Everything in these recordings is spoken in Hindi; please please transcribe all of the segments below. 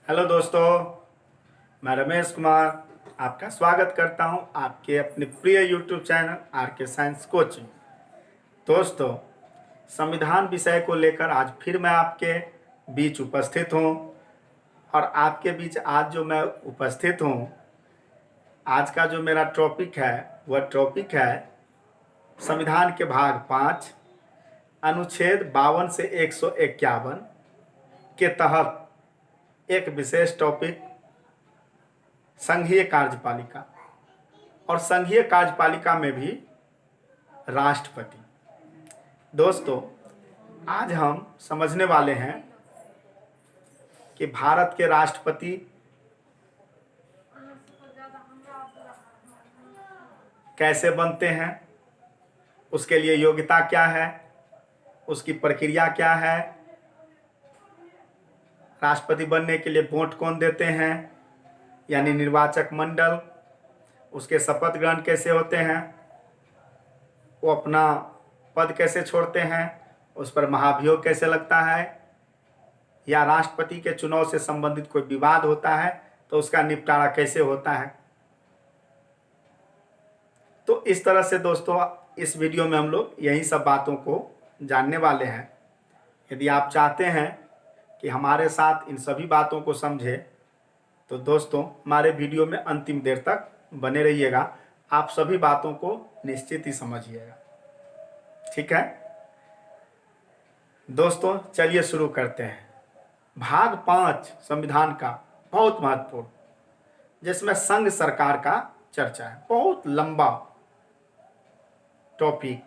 हेलो दोस्तों, मैं रमेश कुमार आपका स्वागत करता हूं आपके अपने प्रिय यूट्यूब चैनल आर के साइंस कोचिंग। दोस्तों, संविधान विषय को लेकर आज फिर मैं आपके बीच उपस्थित हूं और आपके बीच आज जो मैं उपस्थित हूं, आज का जो मेरा टॉपिक है वह टॉपिक है संविधान के भाग 5 अनुच्छेद 52 से 151 के तहत एक विशेष टॉपिक संघीय कार्यपालिका और संघीय कार्यपालिका में भी राष्ट्रपति। दोस्तों, आज हम समझने वाले हैं कि भारत के राष्ट्रपति कैसे बनते हैं, उसके लिए योग्यता क्या है, उसकी प्रक्रिया क्या है, राष्ट्रपति बनने के लिए वोट कौन देते हैं यानी निर्वाचक मंडल, उसके शपथ ग्रहण कैसे होते हैं, वो अपना पद कैसे छोड़ते हैं, उस पर महाभियोग कैसे लगता है, या राष्ट्रपति के चुनाव से संबंधित कोई विवाद होता है तो उसका निपटारा कैसे होता है। तो इस तरह से दोस्तों इस वीडियो में हम लोग यही सब बातों को जानने वाले हैं। यदि आप चाहते हैं कि हमारे साथ इन सभी बातों को समझे तो दोस्तों हमारे वीडियो में अंतिम देर तक बने रहिएगा, आप सभी बातों को निश्चित ही समझिएगा। ठीक है दोस्तों, चलिए शुरू करते हैं। भाग 5 संविधान का बहुत महत्वपूर्ण, जिसमें संघ सरकार का चर्चा है, बहुत लंबा टॉपिक,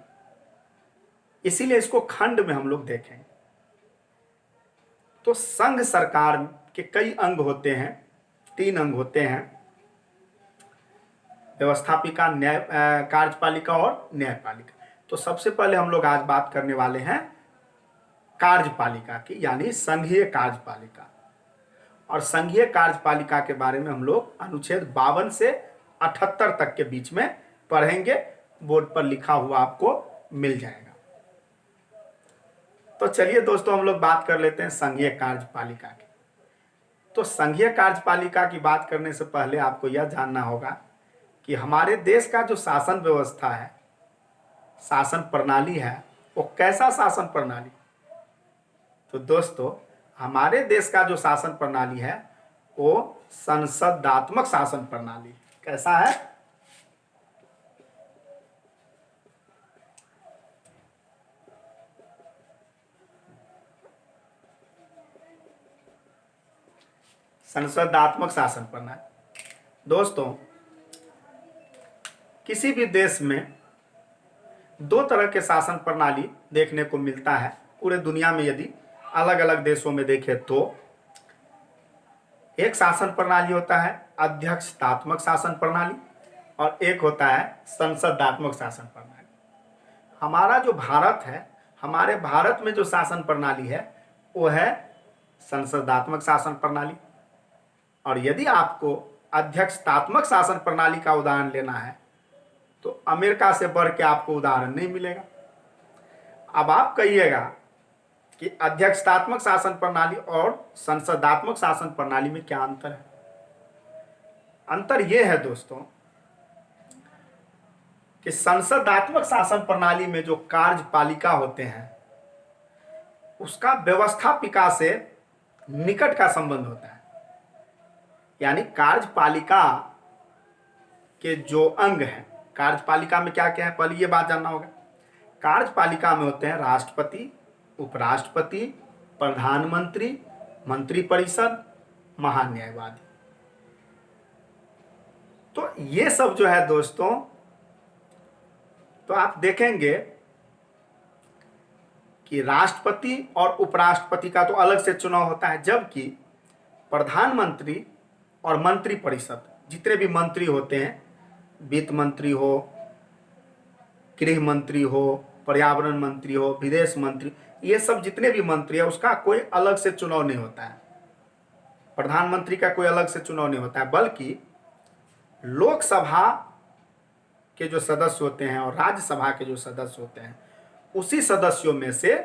इसीलिए इसको खंड में हम लोग देखेंगे। तो संघ सरकार के कई अंग होते हैं, 3 अंग होते हैं, व्यवस्थापिका, न्याय कार्यपालिका और न्यायपालिका। तो सबसे पहले हम लोग आज बात करने वाले हैं कार्यपालिका की, यानी संघीय कार्यपालिका। और संघीय कार्यपालिका के बारे में हम लोग अनुच्छेद 52 से 78 तक के बीच में पढ़ेंगे, बोर्ड पर लिखा हुआ आपको मिल जाएगा। तो चलिए दोस्तों हम लोग बात कर लेते हैं संघीय कार्यपालिका की। तो संघीय कार्यपालिका की बात करने से पहले आपको यह जानना होगा कि हमारे देश का जो शासन व्यवस्था है, शासन प्रणाली है, वो कैसा शासन प्रणाली। तो दोस्तों हमारे देश का जो शासन प्रणाली है वो संसदात्मक शासन प्रणाली। कैसा है? संसदात्मक शासन प्रणाली। दोस्तों किसी भी देश में 2 तरह के शासन प्रणाली देखने को मिलता है पूरे दुनिया में। यदि अलग अलग देशों में देखें तो एक शासन प्रणाली होता है अध्यक्षतात्मक शासन प्रणाली और एक होता है संसदात्मक शासन प्रणाली। हमारा जो भारत है, हमारे भारत में जो शासन प्रणाली है वो है संसदात्मक शासन प्रणाली। और यदि आपको अध्यक्षतात्मक शासन प्रणाली का उदाहरण लेना है तो अमेरिका से बढ़ के आपको उदाहरण नहीं मिलेगा। अब आप कहिएगा कि अध्यक्षतात्मक शासन प्रणाली और संसदात्मक शासन प्रणाली में क्या अंतर है? अंतर यह है दोस्तों कि संसदात्मक शासन प्रणाली में जो कार्यपालिका होते हैं उसका व्यवस्थापिका से निकट का संबंध होता है। यानी कार्यपालिका के जो अंग हैं, कार्यपालिका में क्या क्या है पहले ये बात जानना होगा। कार्यपालिका में होते हैं राष्ट्रपति, उपराष्ट्रपति, प्रधानमंत्री, मंत्रिपरिषद, महान्यायवादी। तो ये सब जो है दोस्तों, तो आप देखेंगे कि राष्ट्रपति और उपराष्ट्रपति का तो अलग से चुनाव होता है, जबकि प्रधानमंत्री और मंत्रिपरिषद जितने भी मंत्री होते हैं, वित्त मंत्री हो, गृह मंत्री हो, पर्यावरण मंत्री हो, विदेश मंत्री, ये सब जितने भी मंत्री है उसका कोई अलग से चुनाव नहीं होता है। प्रधानमंत्री का कोई अलग से चुनाव नहीं होता है, बल्कि लोकसभा के जो सदस्य होते हैं और राज्यसभा के जो सदस्य होते हैं उसी सदस्यों में से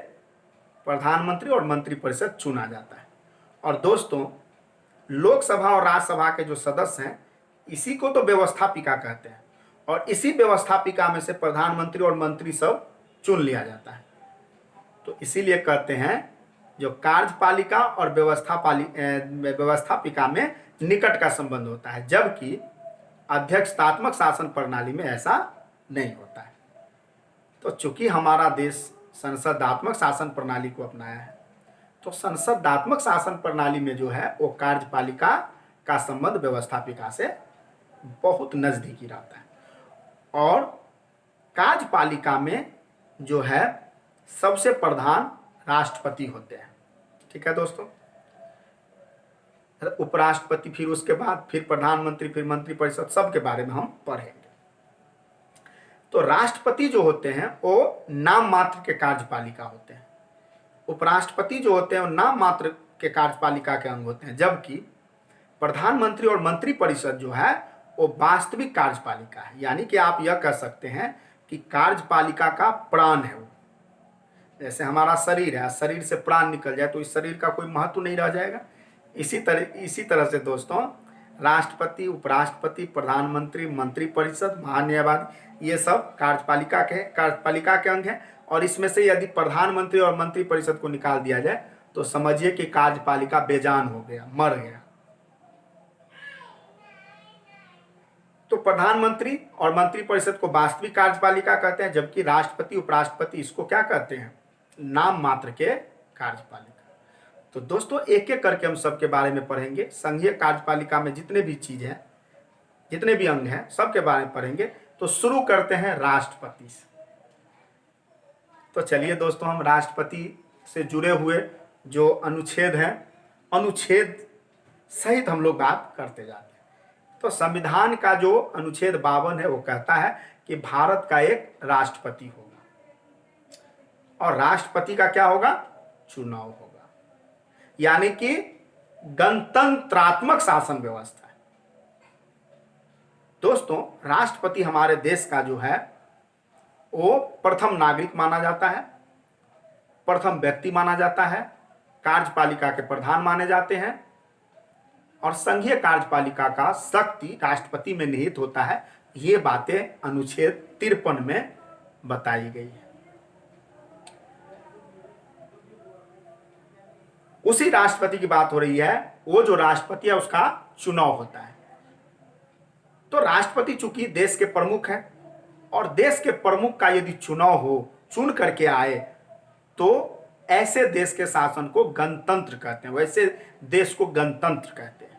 प्रधानमंत्री और मंत्रिपरिषद चुना जाता है। और दोस्तों लोकसभा और राज्यसभा के जो सदस्य हैं इसी को तो व्यवस्थापिका कहते हैं, और इसी व्यवस्थापिका में से प्रधानमंत्री और मंत्री सब चुन लिया जाता है। तो इसीलिए कहते हैं जो कार्यपालिका और व्यवस्थापिका में निकट का संबंध होता है, जबकि अध्यक्षतात्मक शासन प्रणाली में ऐसा नहीं होता है। तो चूंकि हमारा देश संसदात्मक शासन प्रणाली को अपनाया है, तो संसदात्मक शासन प्रणाली में जो है वो कार्यपालिका का संबंध व्यवस्थापिका से बहुत नजदीकी रहता है, और कार्यपालिका में जो है सबसे प्रधान राष्ट्रपति होते हैं। ठीक है दोस्तों, उपराष्ट्रपति, फिर उसके बाद फिर प्रधानमंत्री, फिर मंत्रिपरिषद, सब के बारे में हम पढ़ेंगे। तो राष्ट्रपति जो होते हैं वो नाम मात्र के कार्यपालिका होते हैं, उपराष्ट्रपति जो होते हैं वो नाम मात्र के कार्यपालिका के अंग होते हैं, जबकि प्रधानमंत्री और मंत्रिपरिषद जो है वो वास्तविक कार्यपालिका है। यानी कि आप यह कह सकते हैं कि कार्यपालिका का प्राण है वो। जैसे हमारा शरीर है, शरीर से प्राण निकल जाए तो इस शरीर का कोई महत्व नहीं रह जाएगा। इसी तरह से दोस्तों राष्ट्रपति, उपराष्ट्रपति, प्रधानमंत्री, मंत्रिपरिषद, महान्यायवादी, ये सब कार्यपालिका के अंग हैं। और इसमें से यदि प्रधानमंत्री और मंत्रिपरिषद को निकाल दिया जाए तो समझिए कि कार्यपालिका बेजान हो गया, मर गया। तो प्रधानमंत्री और मंत्रिपरिषद को वास्तविक कार्यपालिका कहते हैं, जबकि राष्ट्रपति, उपराष्ट्रपति इसको क्या कहते हैं? नाम मात्र के कार्यपालिका। तो दोस्तों एक एक करके हम सबके बारे में पढ़ेंगे। संघीय कार्यपालिका में जितने भी चीज हैं, जितने भी अंग हैं, सबके बारे में पढ़ेंगे। तो शुरू करते हैं राष्ट्रपति से। तो चलिए दोस्तों, हम राष्ट्रपति से जुड़े हुए जो अनुच्छेद हैं, अनुच्छेद सहित हम लोग बात करते जाते हैं। तो संविधान का जो अनुच्छेद 52 है वो कहता है कि भारत का एक राष्ट्रपति होगा, और राष्ट्रपति का क्या होगा? चुनाव होगा। यानी कि गणतंत्रात्मक शासन व्यवस्था है। दोस्तों राष्ट्रपति हमारे देश का जो है वो प्रथम नागरिक माना जाता है, प्रथम व्यक्ति माना जाता है, कार्यपालिका के प्रधान माने जाते हैं, और संघीय कार्यपालिका का शक्ति राष्ट्रपति में निहित होता है। ये बातें अनुच्छेद 53 में बताई गई है। उसी राष्ट्रपति की बात हो रही है। वो जो राष्ट्रपति है उसका चुनाव होता है। तो राष्ट्रपति चूंकि देश के प्रमुख हैं, और देश के प्रमुख का यदि चुनाव हो, चुन करके आए, तो ऐसे देश के शासन को गणतंत्र कहते हैं। वैसे देश को गणतंत्र कहते हैं।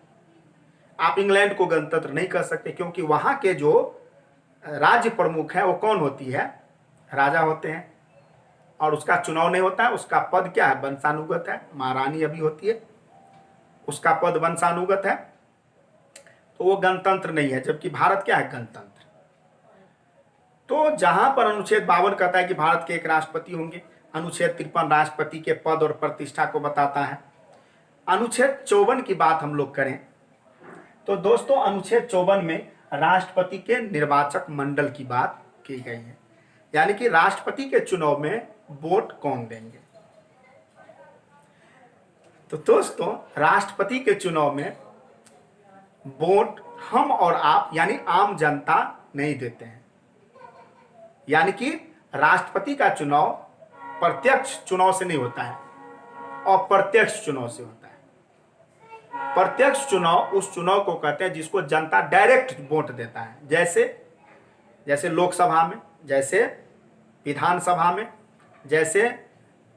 आप इंग्लैंड को गणतंत्र नहीं कह सकते, क्योंकि वहां के जो राज्य प्रमुख है वो कौन होती है? राजा होते हैं, और उसका चुनाव नहीं होता है। उसका पद क्या है? वंशानुगत है। महारानी अभी होती है, उसका पद वंशानुगत है, तो वो गणतंत्र नहीं है। जबकि भारत क्या है? गणतंत्र। तो जहां पर अनुच्छेद 52 कहता है कि भारत के एक राष्ट्रपति होंगे, अनुच्छेद 53 राष्ट्रपति के पद और प्रतिष्ठा को बताता है। अनुच्छेद 54 की बात हम लोग करें तो दोस्तों अनुच्छेद 54 में राष्ट्रपति के निर्वाचक मंडल की बात की गई है। यानी कि राष्ट्रपति के चुनाव में वोट कौन देंगे। तो दोस्तों राष्ट्रपति के चुनाव में वोट हम और आप यानी आम जनता नहीं देते हैं। यानी कि राष्ट्रपति का चुनाव प्रत्यक्ष चुनाव से नहीं होता है, अप्रत्यक्ष चुनाव से होता है। प्रत्यक्ष चुनाव उस चुनाव को कहते हैं जिसको जनता डायरेक्ट वोट देता है। जैसे लोकसभा में, जैसे विधानसभा में, जैसे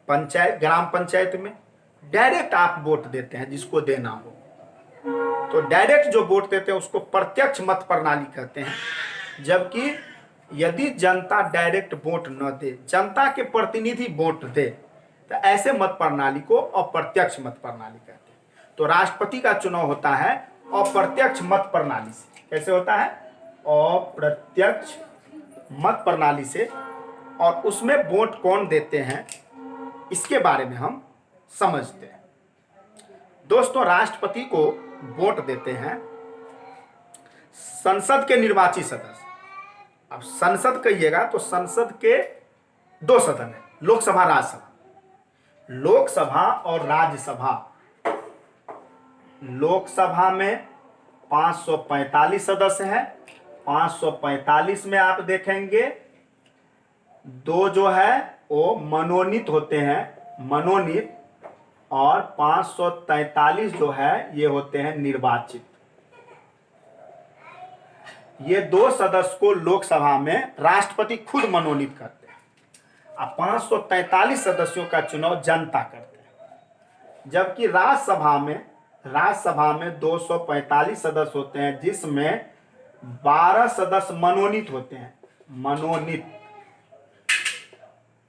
पंचायत, ग्राम पंचायत में डायरेक्ट आप वोट देते हैं जिसको देना हो। तो डायरेक्ट जो वोट देते हैं उसको प्रत्यक्ष मत प्रणाली कहते हैं। जबकि यदि जनता डायरेक्ट वोट न दे, जनता के प्रतिनिधि वोट दे, तो ऐसे मत प्रणाली को अप्रत्यक्ष मत प्रणाली कहते हैं। तो राष्ट्रपति का चुनाव होता है अप्रत्यक्ष मत प्रणाली से। कैसे होता है? अप्रत्यक्ष मत प्रणाली से। और उसमें वोट कौन देते हैं इसके बारे में हम समझते हैं। दोस्तों राष्ट्रपति को वोट देते हैं संसद के निर्वाचित सदस्य। अब संसद कहिएगा तो संसद के दो सदन है, लोकसभा, राज्यसभा। लोकसभा और राज्यसभा लोकसभा में 545 सदस्य हैं। 545 में आप देखेंगे 2 जो है वो मनोनीत होते हैं, मनोनीत, और 543 जो है ये होते हैं निर्वाचित। ये 2 सदस्य को लोकसभा में राष्ट्रपति खुद मनोनीत करते हैं और 543 सदस्यों का चुनाव जनता करते हैं। जबकि राज्यसभा में 245 सदस्य होते हैं, जिसमें 12 सदस्य मनोनीत होते हैं, मनोनीत,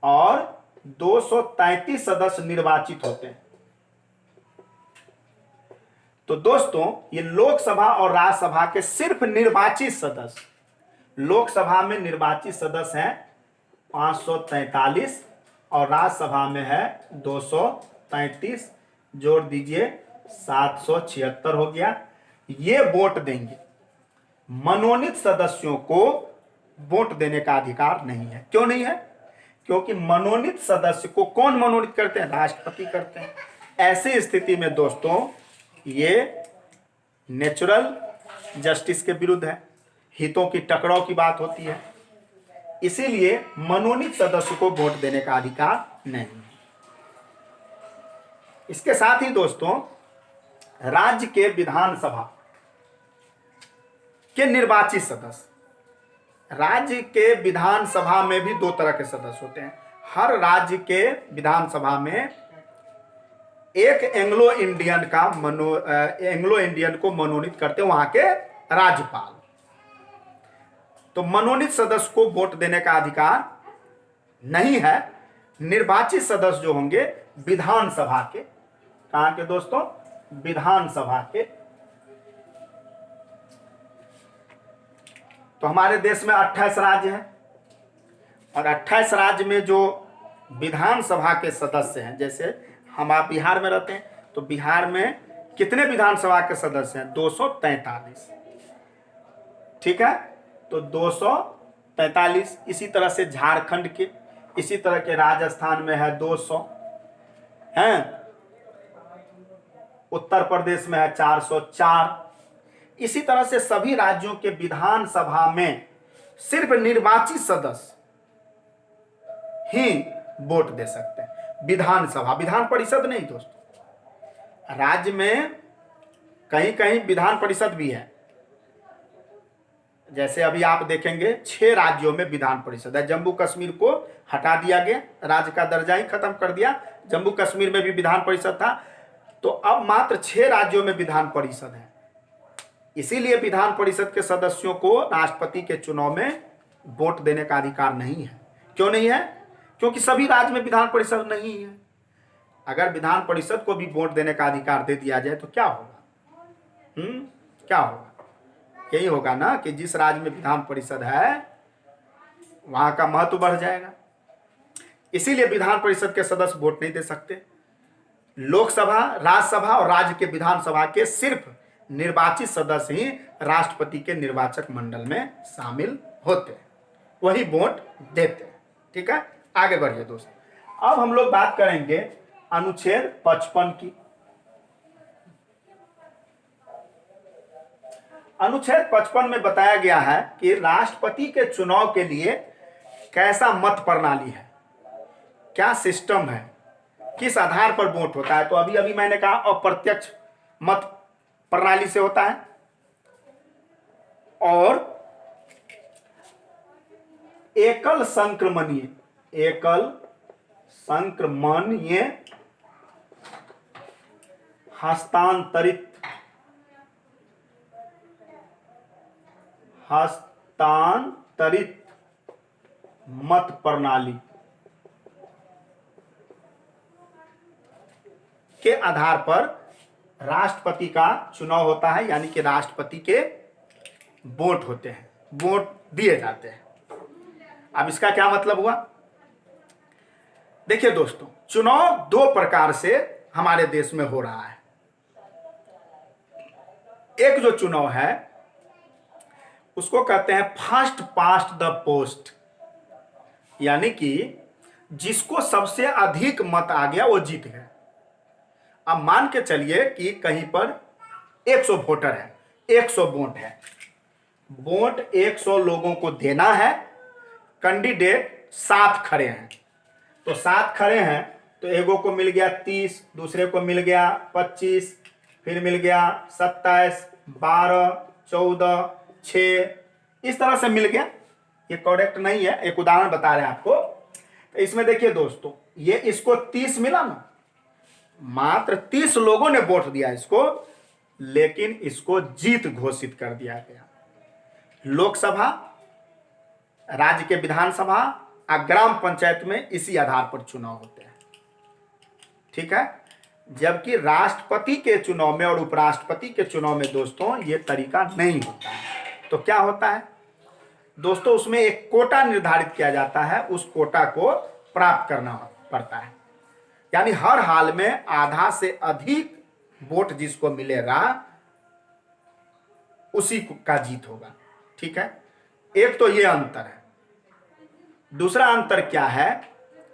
और 233 सदस्य निर्वाचित होते हैं। तो दोस्तों ये लोकसभा और राज्यसभा के सिर्फ निर्वाचित सदस्य, लोकसभा में निर्वाचित सदस्य हैं 543 और राज्यसभा में है 233, जोड़ दीजिए 776 हो गया। ये वोट देंगे। मनोनीत सदस्यों को वोट देने का अधिकार नहीं है। क्यों नहीं है? क्योंकि मनोनीत सदस्य को कौन मनोनीत करते हैं? राष्ट्रपति करते हैं। ऐसी स्थिति में दोस्तों ये नेचुरल जस्टिस के विरुद्ध है, हितों की टकराव की बात होती है। इसीलिए मनोनीत सदस्य को वोट देने का अधिकार नहीं है। इसके साथ ही दोस्तों राज्य के विधानसभा के निर्वाचित सदस्य, राज्य के विधानसभा में भी 2 तरह के सदस्य होते हैं। हर राज्य के विधानसभा में एक एंग्लो इंडियन को मनोनीत करते हैं, वहां के राज्यपाल। तो मनोनीत सदस्य को वोट देने का अधिकार नहीं है। निर्वाचित सदस्य जो होंगे विधानसभा के, कहां के दोस्तों? विधानसभा के। तो हमारे देश में 28 राज्य हैं और 28 राज्य में जो विधानसभा के सदस्य हैं, जैसे हम आप बिहार में रहते हैं तो बिहार में कितने विधानसभा के सदस्य हैं? 243। ठीक है, तो 243। इसी तरह से झारखंड के, इसी तरह के राजस्थान में है 200 हैं, उत्तर प्रदेश में है 404। इसी तरह से सभी राज्यों के विधानसभा में सिर्फ निर्वाचित सदस्य ही वोट दे सकते हैं। विधानसभा, विधान परिषद नहीं दोस्तों। राज्य में कहीं कहीं विधान परिषद भी है। जैसे अभी आप देखेंगे 6 राज्यों में विधान परिषद है। जम्मू कश्मीर को हटा दिया गया, राज्य का दर्जा ही खत्म कर दिया। जम्मू कश्मीर में भी विधान परिषद था, तो अब मात्र 6 राज्यों में विधान परिषद है। इसीलिए विधान परिषद के सदस्यों को राष्ट्रपति के चुनाव में वोट देने का अधिकार नहीं है। क्यों नहीं है? क्योंकि सभी राज्य में विधान परिषद नहीं है। अगर विधान परिषद को भी वोट देने का अधिकार दे दिया जाए तो क्या होगा? क्या होगा? यही होगा ना कि जिस राज्य में विधान परिषद है वहां का महत्व बढ़ जाएगा। इसीलिए विधान परिषद के सदस्य वोट नहीं दे सकते। लोकसभा, राज्यसभा और राज्य के विधानसभा के सिर्फ निर्वाचित सदस्य ही राष्ट्रपति के निर्वाचक मंडल में शामिल होते हैं, वही वोट देते हैं। ठीक है, आगे बढ़िए दोस्तों। अब हम लोग बात करेंगे अनुच्छेद 55 की। अनुच्छेद 55 में बताया गया है कि राष्ट्रपति के चुनाव के लिए कैसा मत प्रणाली है, क्या सिस्टम है, किस आधार पर वोट होता है। तो अभी अभी मैंने कहा अप्रत्यक्ष मत प्रणाली से होता है और एकल संक्रमणीय हस्तांतरित मत प्रणाली के आधार पर राष्ट्रपति का चुनाव होता है, यानी कि राष्ट्रपति के वोट होते हैं, वोट दिए जाते हैं। अब इसका क्या मतलब हुआ? देखिए दोस्तों, चुनाव 2 प्रकार से हमारे देश में हो रहा है। एक जो चुनाव है उसको कहते हैं फर्स्ट पास्ट द पोस्ट, यानी कि जिसको सबसे अधिक मत आ गया वो जीत गया। अब मान के चलिए कि कहीं पर 100 वोटर है, 100 वोट है, वोट 100 लोगों को देना है। कैंडिडेट 7 खड़े हैं, तो 7 खड़े हैं तो एगो को मिल गया 30, दूसरे को मिल गया 25, फिर मिल गया 27, 12, 14, 6, इस तरह से मिल गया। ये करेक्ट नहीं है, एक उदाहरण बता रहे हैं आपको। तो इसमें देखिए दोस्तों, ये इसको 30 मिला ना, मात्र 30 लोगों ने वोट दिया इसको, लेकिन इसको जीत घोषित कर दिया गया। लोकसभा, राज्य के विधानसभा और ग्राम पंचायत में इसी आधार पर चुनाव होते हैं, ठीक है। जबकि राष्ट्रपति के चुनाव में और उपराष्ट्रपति के चुनाव में दोस्तों ये तरीका नहीं होता है। तो क्या होता है दोस्तों, उसमें एक कोटा निर्धारित किया जाता है, उस कोटा को प्राप्त करना पड़ता है। यानी हर हाल में आधा से अधिक वोट जिसको मिलेगा उसी का जीत होगा, ठीक है। एक तो ये अंतर है। दूसरा अंतर क्या है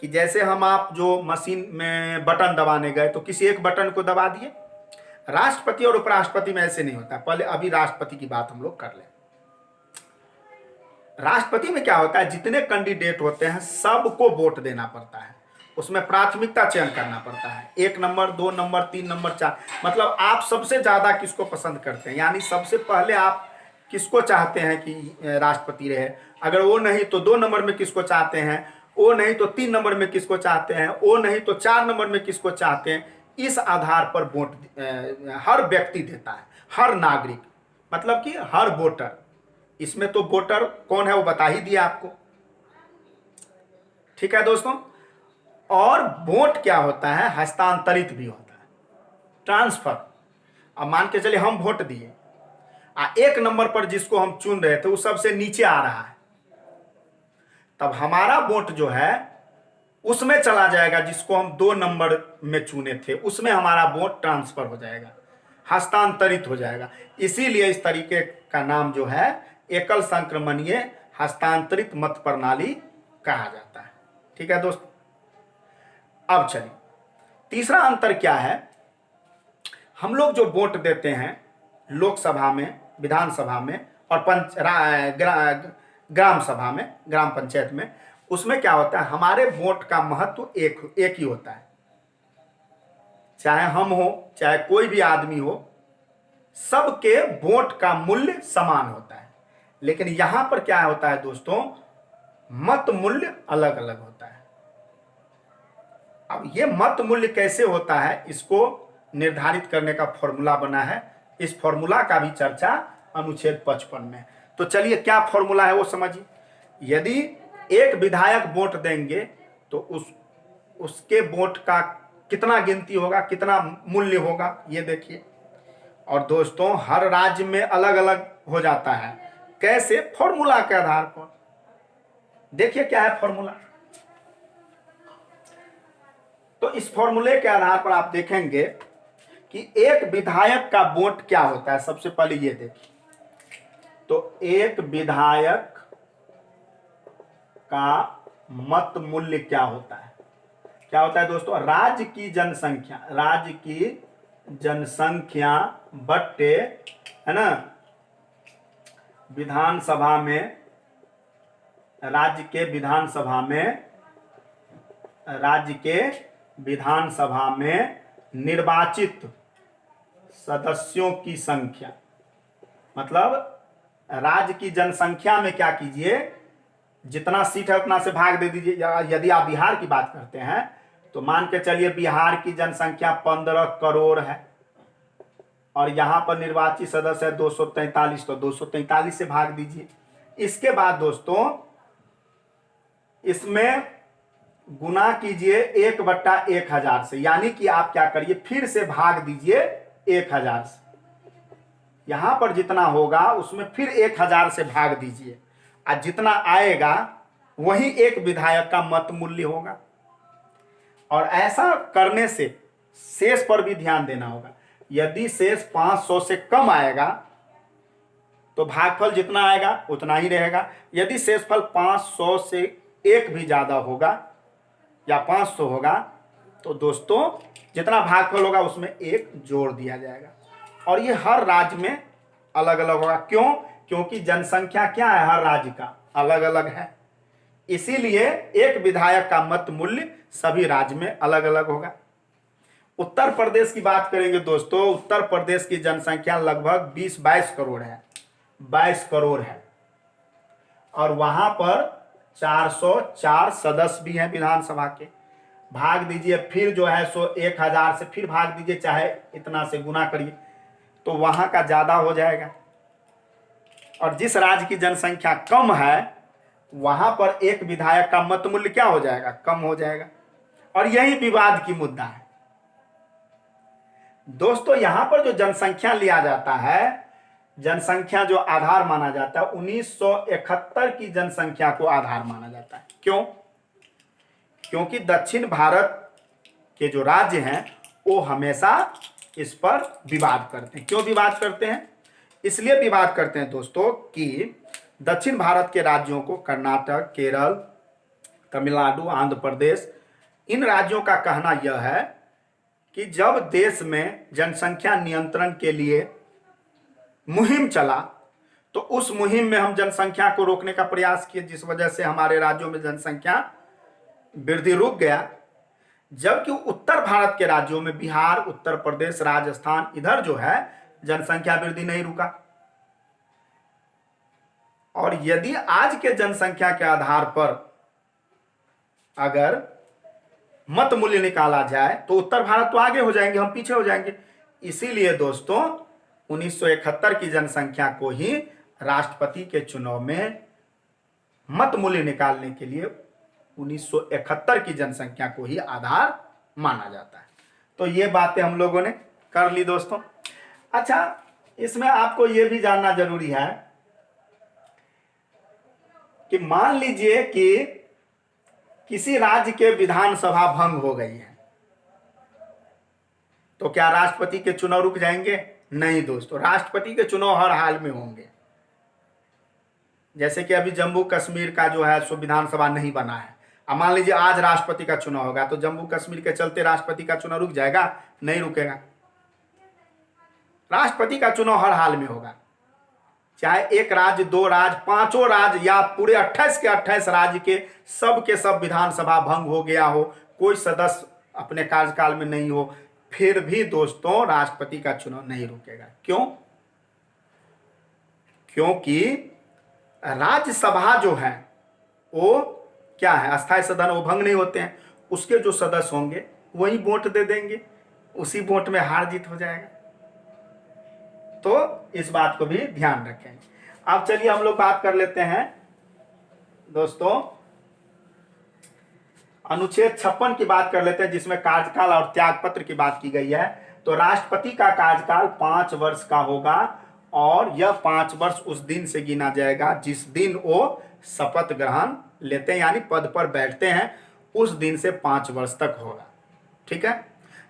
कि जैसे आप जो मशीन में बटन दबाने गए तो किसी एक बटन को दबा दिए, राष्ट्रपति और उपराष्ट्रपति में ऐसे नहीं होता। पहले अभी राष्ट्रपति की बात हम लोग कर लें। राष्ट्रपति में क्या होता है, जितने कैंडिडेट होते हैं सबको वोट देना पड़ता है, उसमें प्राथमिकता चयन करना पड़ता है। 1 नंबर, 2 नंबर, 3 नंबर, 4, मतलब आप सबसे ज्यादा किसको पसंद करते हैं, यानी सबसे पहले आप किसको चाहते हैं कि राष्ट्रपति रहे। अगर वो नहीं तो 2 नंबर में किसको चाहते हैं, वो नहीं तो 3 नंबर में किसको चाहते हैं, वो नहीं तो 4 नंबर में किसको चाहते हैं। इस आधार पर वोट हर व्यक्ति देता है, हर नागरिक, मतलब कि हर वोटर। इसमें तो वोटर कौन है वो बता ही दिया आपको, ठीक है दोस्तों। और वोट क्या होता है, हस्तांतरित भी होता है, ट्रांसफर। अब मान के चलिए हम वोट दिए, 1 नंबर पर जिसको हम चुन रहे थे वो सबसे नीचे आ रहा है, तब हमारा वोट जो है उसमें चला जाएगा, जिसको हम 2 नंबर में चुने थे उसमें हमारा वोट ट्रांसफर हो जाएगा, हस्तांतरित हो जाएगा। इसीलिए इस तरीके का नाम जो है एकल संक्रमणीय हस्तांतरित मत प्रणाली कहा जाता है, ठीक है दोस्तों। अब चलिए तीसरा अंतर क्या है। हम लोग जो वोट देते हैं लोकसभा में, विधानसभा में और ग्राम सभा में, ग्राम पंचायत में, उसमें क्या होता है, हमारे वोट का महत्व एक ही होता है। चाहे हम हो चाहे कोई भी आदमी हो, सबके वोट का मूल्य समान होता है। लेकिन यहां पर क्या होता है दोस्तों, मत मूल्य अलग अलग होता है। अब ये मत मूल्य कैसे होता है, इसको निर्धारित करने का फॉर्मूला बना है। इस फॉर्मूला का भी चर्चा अनुच्छेद 55 में। तो चलिए क्या फॉर्मूला है वो समझिए। यदि एक विधायक वोट देंगे तो उसके वोट का कितना गिनती होगा, कितना मूल्य होगा, ये देखिए। और दोस्तों हर राज्य में अलग अलग हो जाता है। कैसे? फॉर्मूला के आधार पर। देखिए क्या है फॉर्मूला। तो इस फॉर्मूले के आधार पर आप देखेंगे कि एक विधायक का वोट क्या होता है। सबसे पहले ये देखिए, तो एक विधायक का मत मूल्य क्या होता है। क्या होता है दोस्तों, राज्य की जनसंख्या बट्टे, है ना, विधानसभा में, राज्य के विधानसभा में निर्वाचित सदस्यों की संख्या। मतलब राज्य की जनसंख्या में क्या कीजिए, जितना सीट है उतना से भाग दे दीजिए। यदि आप बिहार की बात करते हैं तो मान के चलिए बिहार की जनसंख्या 15 करोड़ है और यहां पर निर्वाचित सदस्य है 243, तो 243 से भाग दीजिए। इसके बाद दोस्तों इसमें गुना कीजिए 1/1000 से, यानी कि आप क्या करिए, फिर से भाग दीजिए 1000 से। यहां पर जितना होगा उसमें फिर 1000 से भाग दीजिए, और जितना आएगा वही एक विधायक का मत मूल्य होगा। और ऐसा करने से शेष पर भी ध्यान देना होगा। यदि शेष 500 से कम आएगा तो भागफल जितना आएगा उतना ही रहेगा। यदि शेषफल 500 से एक भी ज्यादा होगा या 500 होगा तो दोस्तों जितना भागफल होगा उसमें एक जोड़ दिया जाएगा। और ये हर राज्य में अलग अलग होगा। क्यों? क्योंकि जनसंख्या क्या है, हर राज्य का अलग अलग है, इसीलिए एक विधायक का मत मूल्य सभी राज्य में अलग अलग होगा। उत्तर प्रदेश की बात करेंगे दोस्तों, उत्तर प्रदेश की जनसंख्या लगभग 20-22 करोड़ है, 22 करोड़ है, और वहां पर 404 सदस्य भी हैं विधानसभा के। भाग दीजिए फिर जो है सो 1000 से फिर भाग दीजिए, चाहे इतना से गुना करिए, तो वहां का ज्यादा हो जाएगा। और जिस राज्य की जनसंख्या कम है वहां पर एक विधायक का मत मूल्य क्या हो जाएगा, कम हो जाएगा। और यही विवाद की मुद्दा है दोस्तों। यहां पर जो जनसंख्या लिया जाता है, जनसंख्या जो आधार माना जाता है, 1971 की जनसंख्या को आधार माना जाता है। क्यों? क्योंकि दक्षिण भारत के जो राज्य हैं वो हमेशा इस पर विवाद करते हैं। क्यों विवाद करते हैं? इसलिए विवाद करते हैं दोस्तों कि दक्षिण भारत के राज्यों को कर्नाटक, केरल, तमिलनाडु, आंध्र प्रदेश, इन राज्यों का कहना यह है कि जब देश में जनसंख्या नियंत्रण के लिए मुहिम चला तो उस मुहिम में हम जनसंख्या को रोकने का प्रयास किए, जिस वजह से हमारे राज्यों में जनसंख्या वृद्धि रुक गया। जबकि उत्तर भारत के राज्यों में बिहार, उत्तर प्रदेश, राजस्थान, इधर जो है जनसंख्या वृद्धि नहीं रुका। और यदि आज के जनसंख्या के आधार पर अगर मत मूल्य निकाला जाए तो उत्तर भारत तो आगे हो जाएंगे, हम पीछे हो जाएंगे। इसीलिए दोस्तों 1971 की जनसंख्या को ही राष्ट्रपति के चुनाव में मत मूल्य निकालने के लिए 1971 की जनसंख्या को ही आधार माना जाता है। तो ये बातें हम लोगों ने कर ली दोस्तों। अच्छा, इसमें आपको यह भी जानना जरूरी है कि मान लीजिए कि किसी राज्य के विधानसभा भंग हो गई है, तो क्या राष्ट्रपति के चुनाव रुक जाएंगे? नहीं दोस्तों, राष्ट्रपति के चुनाव हर हाल में होंगे। जैसे कि अभी जम्मू कश्मीर का जो है सो विधानसभा नहीं बना है, अब मान लीजिए आज राष्ट्रपति का चुनाव होगा, तो जम्मू कश्मीर के चलते राष्ट्रपति का चुनाव रुक जाएगा? नहीं रुकेगा। राष्ट्रपति का चुनाव हर हाल में होगा, चाहे एक राज्य, दो राज्य, पांचों राज्य या पूरे 28 के 28 राज्य के सब विधानसभा भंग हो गया हो, कोई सदस्य अपने कार्यकाल में नहीं हो, फिर भी दोस्तों राष्ट्रपति का चुनाव नहीं रुकेगा। क्यों? क्योंकि राज्यसभा जो है वो क्या है, अस्थायी सदन, वो भंग नहीं होते हैं। उसके जो सदस्य होंगे वही वोट दे देंगे, उसी वोट में हार जीत हो जाएगा। तो इस बात को भी ध्यान रखें। अब चलिए हम लोग बात कर लेते हैं दोस्तों, अनुच्छेद 56 की बात कर लेते हैं, जिसमें कार्यकाल और त्यागपत्र की बात की गई है। तो राष्ट्रपति का कार्यकाल 5 वर्ष का होगा, और यह 5 वर्ष उस दिन से गिना जाएगा जिस दिन वो शपथ ग्रहण लेते हैं, यानी पद पर बैठते हैं, उस दिन से 5 वर्ष तक होगा। ठीक है।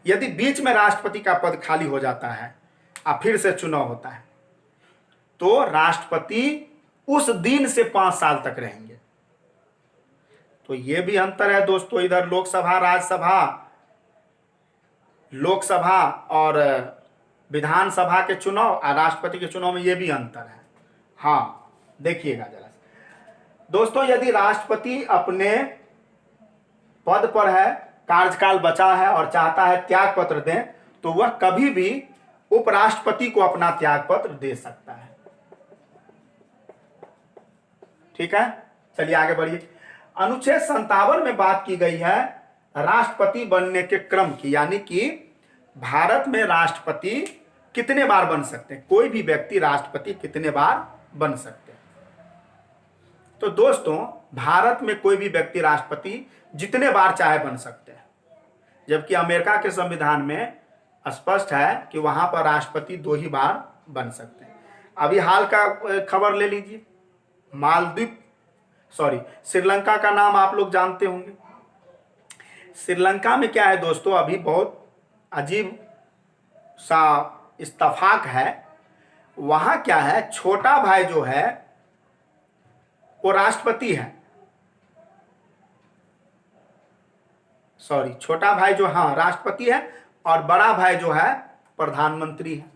यदि बीच में राष्ट्रपति का पद खाली हो जाता है और फिर से चुनाव होता है, तो राष्ट्रपति उस दिन से 5 साल तक रहेंगे। तो यह भी अंतर है दोस्तों, इधर लोकसभा, राज्यसभा, लोकसभा और विधानसभा के चुनाव और राष्ट्रपति के चुनाव में यह भी अंतर है। हाँ, देखिएगा जरा दोस्तों, यदि राष्ट्रपति अपने पद पर है, कार्यकाल बचा है और चाहता है त्याग पत्र दें, तो वह कभी भी उपराष्ट्रपति को अपना त्याग पत्र दे सकता है। ठीक है, चलिए आगे बढ़िए। अनुच्छेद 57 में बात की गई है राष्ट्रपति बनने के क्रम की, यानी कि भारत में राष्ट्रपति कितने बार बन सकते हैं, कोई भी व्यक्ति राष्ट्रपति कितने बार बन सकते हैं। तो दोस्तों भारत में कोई भी व्यक्ति राष्ट्रपति जितने बार चाहे बन सकते हैं, जबकि अमेरिका के संविधान में स्पष्ट है कि वहां पर राष्ट्रपति 2 ही बार बन सकते हैं। अभी हाल का खबर ले लीजिए, मालदीव, श्रीलंका का नाम आप लोग जानते होंगे। श्रीलंका में क्या है दोस्तों, अभी बहुत अजीब सा इत्तेफाक है। वहां क्या है, छोटा भाई जो है वो राष्ट्रपति है, छोटा भाई जो राष्ट्रपति है, और बड़ा भाई जो है प्रधानमंत्री है।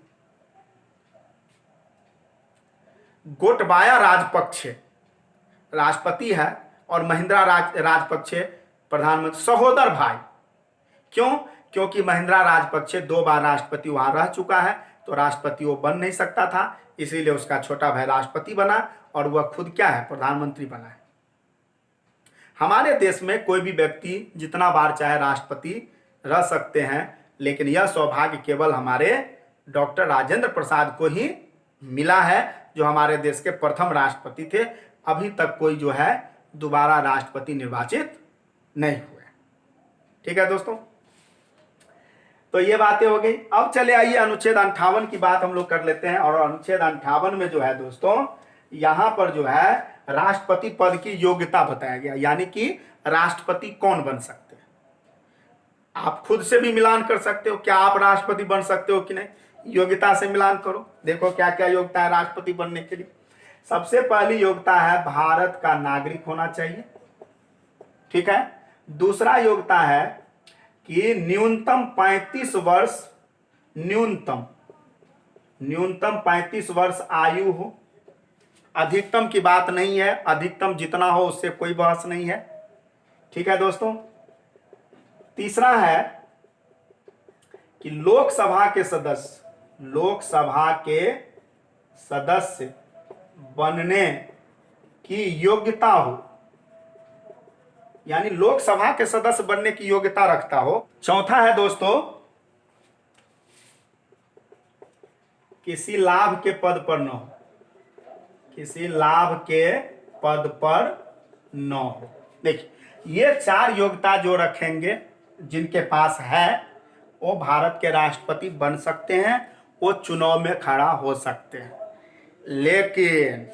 गोटबाया राजपक्षे राष्ट्रपति है और महिंद्रा राजपक्षे प्रधानमंत्री, सहोदर भाई। क्यों? क्योंकि महिंद्रा राजपक्षे 2 बार राष्ट्रपति वहां रह चुका है, तो राष्ट्रपति वो बन नहीं सकता था, इसीलिए उसका छोटा भाई राष्ट्रपति बना और वह खुद क्या है, प्रधानमंत्री बना है। हमारे देश में कोई भी व्यक्ति जितना बार चाहे राष्ट्रपति रह सकते हैं, लेकिन यह सौभाग्य केवल हमारे डॉक्टर राजेंद्र प्रसाद को ही मिला है, जो हमारे देश के प्रथम राष्ट्रपति थे। अभी तक कोई जो है दोबारा राष्ट्रपति निर्वाचित नहीं हुए। ठीक है दोस्तों, तो ये बातें हो गई। अब चले आइए अनुच्छेद 58 की बात हम लोग कर लेते हैं। और अनुच्छेद 58 में जो है दोस्तों, यहां पर जो है राष्ट्रपति पद की योग्यता बताया गया, यानी कि राष्ट्रपति कौन बन सकते हैं। आप खुद से भी मिलान कर सकते हो, क्या आप राष्ट्रपति बन सकते हो कि नहीं, योग्यता से मिलान करो, देखो क्या क्या योग्यता है राष्ट्रपति बनने के लिए। सबसे पहली योग्यता है भारत का नागरिक होना चाहिए। ठीक है। दूसरा योग्यता है कि न्यूनतम 35 वर्ष, न्यूनतम 35 वर्ष आयु हो। अधिकतम की बात नहीं है, अधिकतम जितना हो उससे कोई बहस नहीं है। ठीक है दोस्तों। तीसरा है कि लोकसभा के सदस्य बनने की योग्यता हो, यानी लोकसभा के सदस्य बनने की योग्यता रखता हो। चौथा है दोस्तों, किसी लाभ के पद पर न हो, किसी लाभ के पद पर न हो। देखिए, ये 4 योग्यता जो रखेंगे, जिनके पास है, वो भारत के राष्ट्रपति बन सकते हैं, वो चुनाव में खड़ा हो सकते हैं। लेकिन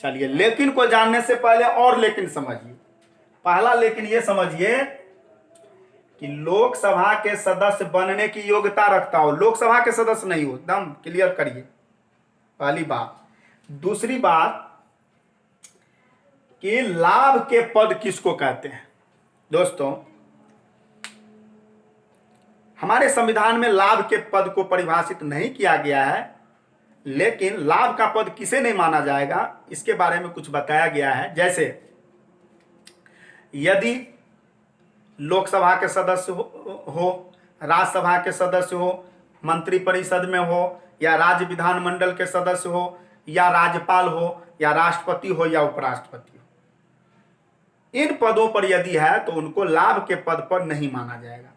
चलिए, लेकिन को जानने से पहले और लेकिन समझिए। पहला लेकिन ये समझिए कि लोकसभा के सदस्य बनने की योग्यता रखता हो, लोकसभा के सदस्य नहीं हो, एकदम क्लियर करिए, पहली बात। दूसरी बात कि लाभ के पद किसको कहते हैं। दोस्तों, हमारे संविधान में लाभ के पद को परिभाषित नहीं किया गया है, लेकिन लाभ का पद किसे नहीं माना जाएगा इसके बारे में कुछ बताया गया है। जैसे यदि लोकसभा के सदस्य हो, राज्यसभा के सदस्य हो, मंत्रिपरिषद में हो, या राज्य विधानमंडल के सदस्य हो, या राज्यपाल हो, या राष्ट्रपति हो, या उपराष्ट्रपति हो, इन पदों पर यदि है तो उनको लाभ के पद पर नहीं माना जाएगा,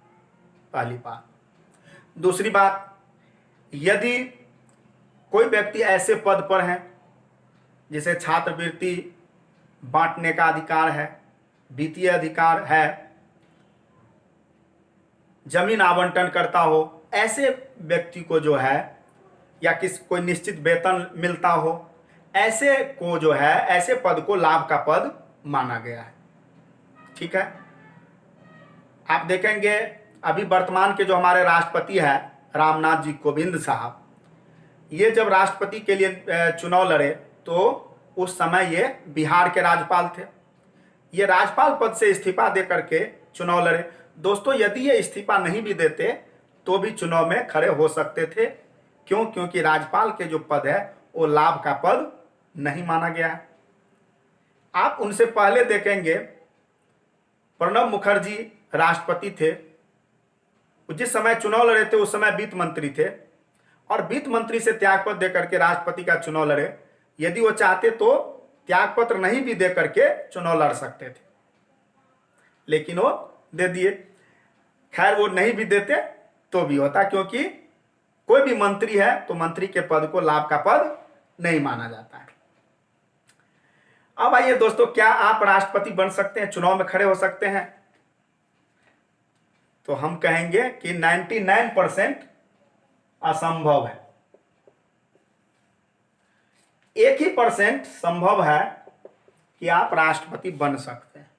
पहली बात। दूसरी बात, यदि कोई व्यक्ति ऐसे पद पर है जिसे छात्रवृत्ति बांटने का अधिकार है, वित्तीय अधिकार है, जमीन आवंटन करता हो, ऐसे व्यक्ति को जो है, या कोई निश्चित वेतन मिलता हो, ऐसे को जो है, ऐसे पद को लाभ का पद माना गया है। ठीक है। आप देखेंगे अभी वर्तमान के जो हमारे राष्ट्रपति है रामनाथ जी कोविंद साहब, ये जब राष्ट्रपति के लिए चुनाव लड़े तो उस समय ये बिहार के राज्यपाल थे। ये राज्यपाल पद से इस्तीफा दे करके चुनाव लड़े। दोस्तों, यदि ये इस्तीफा नहीं भी देते तो भी चुनाव में खड़े हो सकते थे। क्यों? क्योंकि राज्यपाल के जो पद है वो लाभ का पद नहीं माना गया है। आप उनसे पहले देखेंगे प्रणब मुखर्जी राष्ट्रपति थे, जिस समय चुनाव लड़े थे उस समय वित्त मंत्री थे, और वित्त मंत्री से त्यागपत्र देकर के राष्ट्रपति का चुनाव लड़े। यदि वो चाहते तो त्यागपत्र नहीं भी देकर के चुनाव लड़ सकते थे, लेकिन वो दे दिए। खैर, वो नहीं भी देते तो भी होता, क्योंकि कोई भी मंत्री है तो मंत्री के पद को लाभ का पद नहीं माना जाता है। अब आइए दोस्तों, क्या आप राष्ट्रपति बन सकते हैं, चुनाव में खड़े हो सकते हैं? तो हम कहेंगे कि 99% असंभव है। 1 ही % संभव है कि आप राष्ट्रपति बन सकते हैं।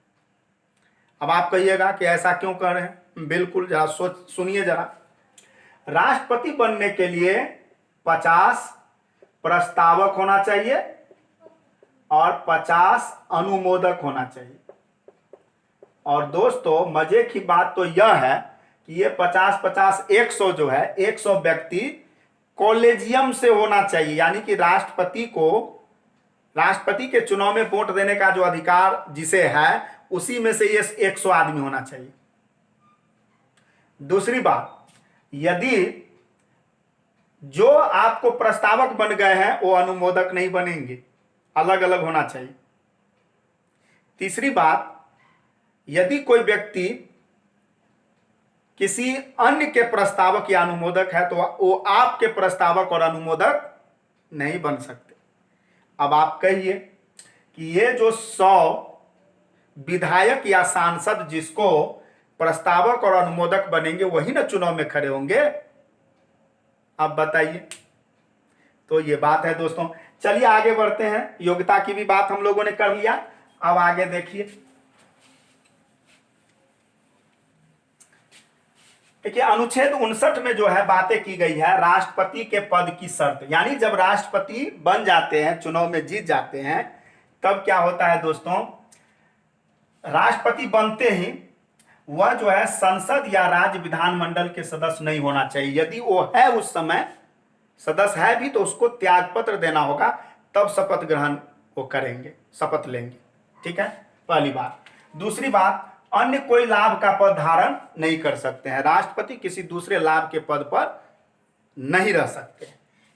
अब आप कहिएगा कि ऐसा क्यों कह रहे हैं? बिल्कुल, जरा सुनिए जरा। राष्ट्रपति बनने के लिए 50 प्रस्तावक होना चाहिए और 50 अनुमोदक होना चाहिए। और दोस्तों, मजे की बात तो यह है कि ये 50-50 100 जो है, 100 व्यक्ति कॉलेजियम से होना चाहिए, यानी कि राष्ट्रपति को राष्ट्रपति के चुनाव में वोट देने का जो अधिकार जिसे है, उसी में से ये 100 आदमी होना चाहिए। दूसरी बात, यदि जो आपको प्रस्तावक बन गए हैं वो अनुमोदक नहीं बनेंगे, अलग अलग होना चाहिए। तीसरी बात, यदि कोई व्यक्ति किसी अन्य के प्रस्तावक या अनुमोदक है तो वो आपके प्रस्तावक और अनुमोदक नहीं बन सकते। अब आप कहिए कि ये जो 100 विधायक या सांसद जिसको प्रस्तावक और अनुमोदक बनेंगे वही ना चुनाव में खड़े होंगे, अब बताइए। तो ये बात है दोस्तों। चलिए आगे बढ़ते हैं। योग्यता की भी बात हम लोगों ने कर लिया। अब आगे देखिए, देखिए अनुच्छेद 59 में जो है बातें की गई है राष्ट्रपति के पद की शर्त। यानी जब राष्ट्रपति बन जाते हैं, चुनाव में जीत जाते हैं, तब क्या होता है दोस्तों, राष्ट्रपति बनते ही वह जो है संसद या राज्य विधानमंडल के सदस्य नहीं होना चाहिए। यदि वो है उस समय सदस्य है भी तो उसको त्यागपत्र देना होगा, तब शपथ ग्रहण वो करेंगे, शपथ लेंगे। ठीक है, पहली बात। दूसरी बात, अन्य कोई लाभ का पद धारण नहीं कर सकते हैं। राष्ट्रपति किसी दूसरे लाभ के पद पर नहीं रह सकते।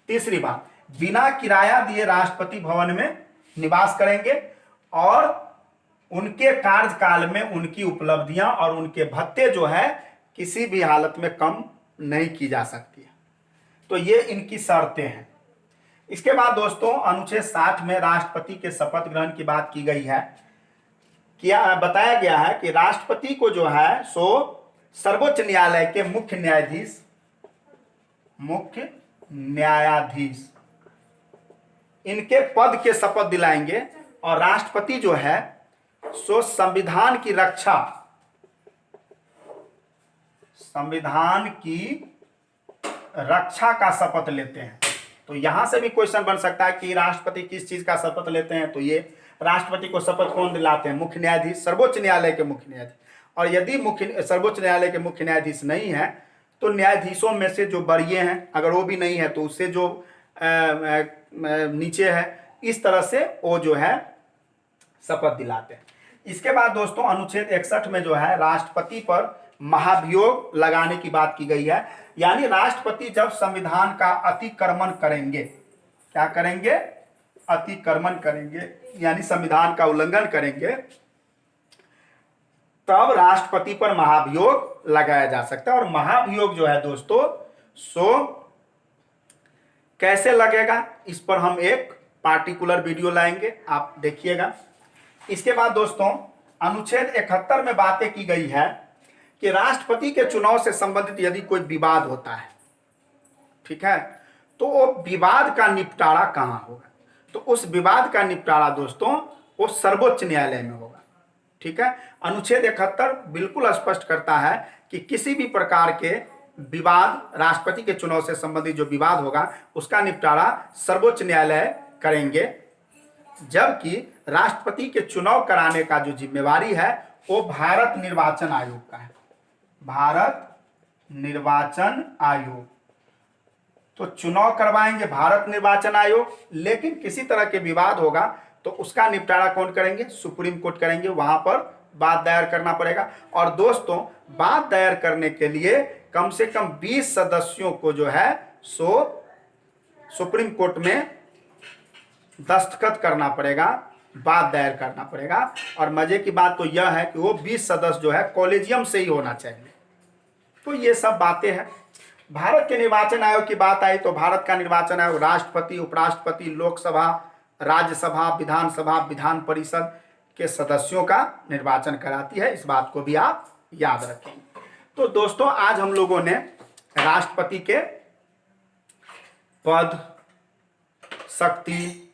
तीसरी बात, बिना किराया दिए राष्ट्रपति भवन में निवास करेंगे और उनके कार्यकाल में उनकी उपलब्धियां और उनके भत्ते जो है किसी भी हालत में कम नहीं की जा सकती है। तो ये इनकी शर्तें हैं। इसके बाद दोस्तों अनुच्छेद 60 में राष्ट्रपति के शपथ ग्रहण की बात की गई है। क्या बताया गया है कि राष्ट्रपति को जो है सो सर्वोच्च न्यायालय के मुख्य न्यायाधीश इनके पद के शपथ दिलाएंगे और राष्ट्रपति जो है सो संविधान की रक्षा का शपथ लेते हैं। तो यहां से भी क्वेश्चन बन सकता है कि राष्ट्रपति किस चीज का शपथ लेते हैं। तो ये राष्ट्रपति को शपथ कौन दिलाते हैं? मुख्य न्यायाधीश, सर्वोच्च न्यायालय के मुख्य न्यायाधीश। और यदि सर्वोच्च न्यायालय के मुख्य न्यायाधीश नहीं है तो न्यायाधीशों में से जो वरीय हैं, अगर वो भी नहीं है तो उससे जो नीचे है, इस तरह से वो जो है शपथ दिलाते हैं। इसके बाद दोस्तों अनुच्छेद 61 में जो है राष्ट्रपति पर महाभियोग लगाने की बात की गई है। यानी राष्ट्रपति जब संविधान का अतिक्रमण करेंगे, क्या करेंगे? अतिक्रमण करेंगे, यानी संविधान का उल्लंघन करेंगे, तब राष्ट्रपति पर महाभियोग लगाया जा सकता है। और महाभियोग जो है दोस्तों सो कैसे लगेगा, इस पर हम एक पार्टिकुलर वीडियो लाएंगे, आप देखिएगा। इसके बाद दोस्तों अनुच्छेद 71 में बातें की गई है कि राष्ट्रपति के चुनाव से संबंधित यदि कोई विवाद होता है, ठीक है, तो वो विवाद का निपटारा कहां होगा? तो उस विवाद का निपटारा दोस्तों वो सर्वोच्च न्यायालय में होगा। ठीक है, अनुच्छेद 71 बिल्कुल स्पष्ट करता है कि किसी भी प्रकार के विवाद, राष्ट्रपति के चुनाव से संबंधित जो विवाद होगा उसका निपटारा सर्वोच्च न्यायालय करेंगे, जबकि राष्ट्रपति के चुनाव कराने का जो जिम्मेवारी है वो भारत निर्वाचन आयोग का है। भारत निर्वाचन आयोग तो चुनाव करवाएंगे भारत निर्वाचन आयोग, लेकिन किसी तरह के विवाद होगा तो उसका निपटारा कौन करेंगे? सुप्रीम कोर्ट करेंगे। वहां पर बात दायर करना पड़ेगा। और दोस्तों बात दायर करने के लिए कम से कम 20 सदस्यों को जो है सो सुप्रीम कोर्ट में दस्तखत करना पड़ेगा, बात दायर करना पड़ेगा। और मजे की बात तो यह है कि वो 20 सदस्य जो है कॉलेजियम से ही होना चाहिए। तो ये सब बातें हैं। भारत के निर्वाचन आयोग की बात आई तो भारत का निर्वाचन आयोग राष्ट्रपति, उपराष्ट्रपति, लोकसभा, राज्यसभा, विधानसभा, विधान परिषद के सदस्यों का निर्वाचन कराती है। इस बात को भी आप याद रखेंगे। तो दोस्तों आज हम लोगों ने राष्ट्रपति के पद, शक्ति,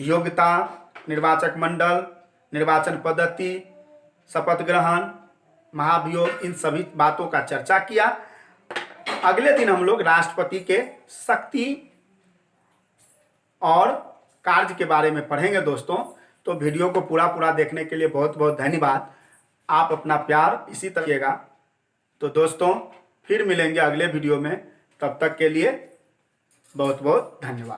योग्यता, निर्वाचक मंडल, निर्वाचन पद्धति, शपथ ग्रहण, महाभियोग, इन सभी बातों का चर्चा किया। अगले दिन हम लोग राष्ट्रपति के शक्ति और कार्य के बारे में पढ़ेंगे दोस्तों। तो वीडियो को पूरा देखने के लिए बहुत बहुत धन्यवाद। आप अपना प्यार इसी तरह रखिएगा। तो दोस्तों फिर मिलेंगे अगले वीडियो में, तब तक के लिए बहुत बहुत धन्यवाद।